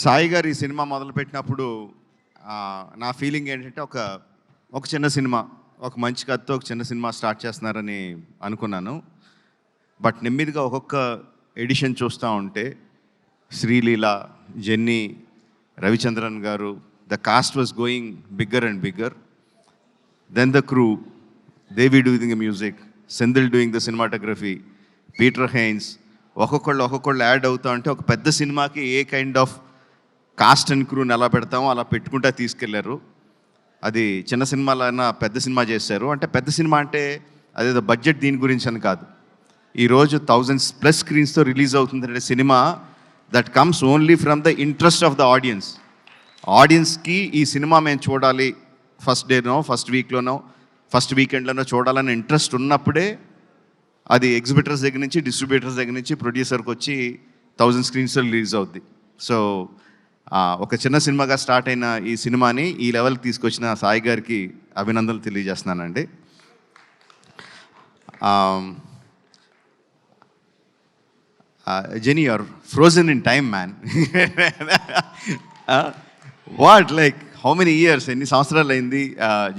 సాయి గారు ఈ సినిమా మొదలుపెట్టినప్పుడు నా ఫీలింగ్ ఏంటంటే ఒక చిన్న సినిమా, ఒక మంచి కథతో ఒక చిన్న సినిమా స్టార్ట్ చేస్తున్నారని అనుకున్నాను. బట్ నెమ్మదిగా ఒక్కొక్క ఎడిషన్ చూస్తూ ఉంటే Sreeleela, Jenny, Ravichandran garu, the cast was going bigger and bigger. Then the crew, Devi doing the music, Senthil doing the cinematography, Peter Heins, ఒక్కొక్కళ్ళు యాడ్ అవుతా ఉంటే ఒక పెద్ద సినిమాకి a kind of cast and క్రూని ఎలా పెడతామో అలా పెట్టుకుంటా తీసుకెళ్లారు. అది చిన్న సినిమాలైనా పెద్ద సినిమా చేశారు. అంటే పెద్ద సినిమా అంటే అదేదో బడ్జెట్ దీని గురించి అని కాదు. ఈరోజు 1000+ స్క్రీన్స్తో రిలీజ్ అవుతుందంటే cinema that comes only from the interest of the audience. ఆడియన్స్కి ఈ సినిమా మేము చూడాలి, ఫస్ట్ డేనో, ఫస్ట్ వీక్లోనో, ఫస్ట్ వీకెండ్లోనో చూడాలని ఇంట్రెస్ట్ ఉన్నప్పుడే అది ఎగ్జిబిటర్స్ దగ్గర నుంచి, డిస్ట్రిబ్యూటర్స్ దగ్గర నుంచి ప్రొడ్యూసర్కి వచ్చి 1000 స్క్రీన్స్లో రిలీజ్ అవుద్ది. సో ఒక చిన్న సినిమాగా స్టార్ట్ అయిన ఈ సినిమాని ఈ లెవెల్కి తీసుకొచ్చిన సాయి గారికి అభినందనలు తెలియజేస్తున్నానండి. Genie, you're frozen in time man. What, like how many years, ఎన్ని సంవత్సరాలు అయింది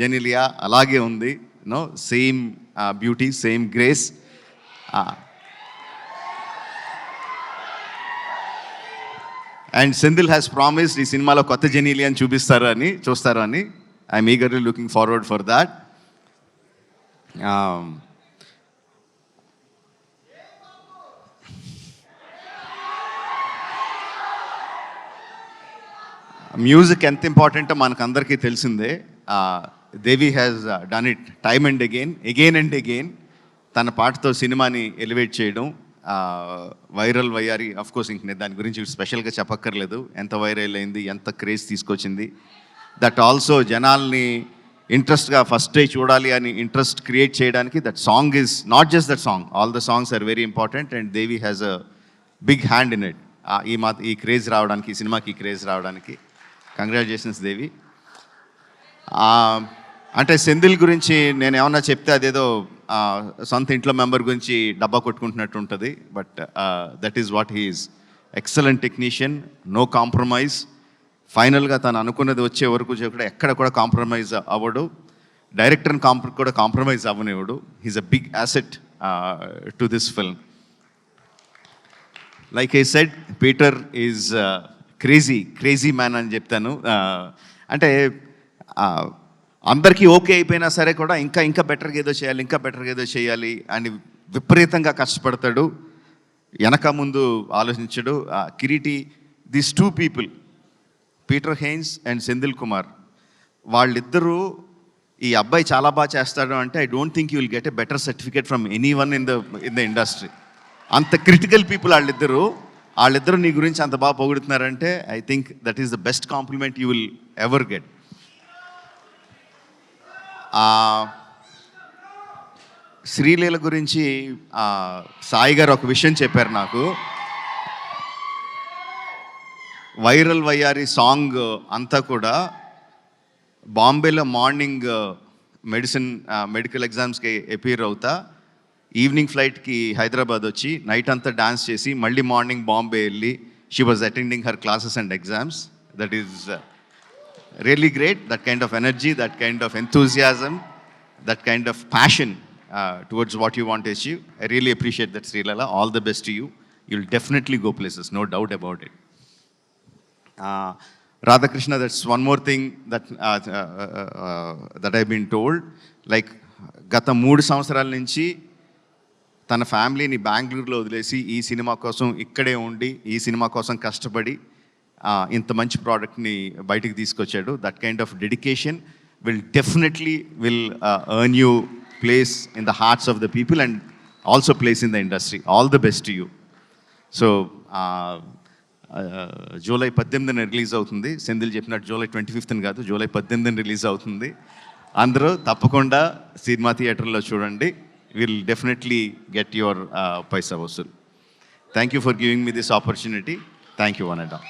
జెనీలియా అలాగే ఉంది, no same beauty, same grace. And Senthil has promised ఈ సినిమాలో కొత్త జెనీలియా అని చూస్తారు అని I'm eagerly looking forward for that. Music ఎంత ఇంపార్టెంటో మనకు అందరికీ తెలిసిందే. Devi has done it time and again and again. తన పాటతో సినిమాని ఎలివేట్ చేయడం, వైరల్ వయ్యారి, అఫ్ కోర్స్ ఇంక నేను దాని గురించి స్పెషల్గా చెప్పక్కర్లేదు. ఎంత వైరల్ అయింది, ఎంత క్రేజ్ తీసుకొచ్చింది. దట్ ఆల్సో జనాల్ని ఇంట్రెస్ట్గా ఫస్ట్ డే చూడాలి అని ఇంట్రెస్ట్ క్రియేట్ చేయడానికి that song is not just that song, all the songs are very important and Devi has a big hand in it. ఈ క్రేజ్ రావడానికి, ఈ సినిమాకి ఈ క్రేజ్ రావడానికి కంగ్రాచులేషన్స్ దేవి. అంటే సెంధిల్ గురించి నేను ఏమన్నా చెప్తే అదేదో సొంత ఇంట్లో మెంబర్ గురించి డబ్బా కొట్టుకుంటున్నట్టు ఉంటుంది. But that is what he is. Excellent technician, no compromise. ఫైనల్గా తను అనుకున్నది వచ్చే వరకు కూడా ఎక్కడ కూడా కాంప్రమైజ్ అవ్వడు. డైరెక్టర్ని కూడా కాంప్రమైజ్ అవ్వనివ్వడు. He's a big asset to this film. Like I said, Peter is crazy man అని చెప్తాను. అంటే అందరికీ ఓకే అయిపోయినా సరే కూడా ఇంకా బెటర్గా ఏదో చేయాలి అని విపరీతంగా కష్టపడతాడు. వెనక ముందు ఆలోచించడు. Kireeti, these 2 people, Peter Hein and Senthil Kumar, వాళ్ళిద్దరూ ఈ అబ్బాయి చాలా బాగా చేస్తాడు అంటే I don't think you will get a better certificate from anyone in the industry. అంత క్రిటికల్ పీపుల్ వాళ్ళిద్దరూ నీ గురించి అంత బాగా పొగుడుతున్నారంటే I think that is the best compliment you will ever get. Sreeleela గురించి సాయి గారు ఒక విషయం చెప్పారు నాకు. వైరల్ వయ్యారి సాంగ్ అంతా కూడా బాంబేలో మార్నింగ్ మెడికల్ ఎగ్జామ్స్కి అపీర్ అవుతా, ఈవినింగ్ ఫ్లైట్కి హైదరాబాద్ వచ్చి నైట్ అంతా డాన్స్ చేసి మళ్ళీ మార్నింగ్ బాంబే వెళ్ళి she was attending her classes and exams. That is really great, that kind of energy, that kind of enthusiasm, that kind of passion towards what you want to achieve. I really appreciate that, Srilala. All the best to you. You'll definitely go places, no doubt about it. Radhakrishna, that's one more thing that I've been told. Like గత 3 సంవత్సరాల నుంచి తన ఫ్యామిలీని బెంగళూరులో వదిలేసి ఈ cinema కోసం ఇక్కడే ఉండి, ఈ సినిమా కోసం కష్టపడి ఇంత మంచి ప్రోడక్ట్ని బయటికి తీసుకొచ్చాడు. That kind of dedication will definitely earn you place in the hearts of the people and also place in the industry. All the best to you. So July 18న రిలీజ్ అవుతుంది. సెంధిల్ చెప్పినట్టు జూలై 25న కాదు, జూలై 18న release అవుతుంది. అందరూ తప్పకుండా cinema థియేటర్లో చూడండి. Will definitely get your paisa vasool. Thank you for giving me this opportunity. Thank you one and all.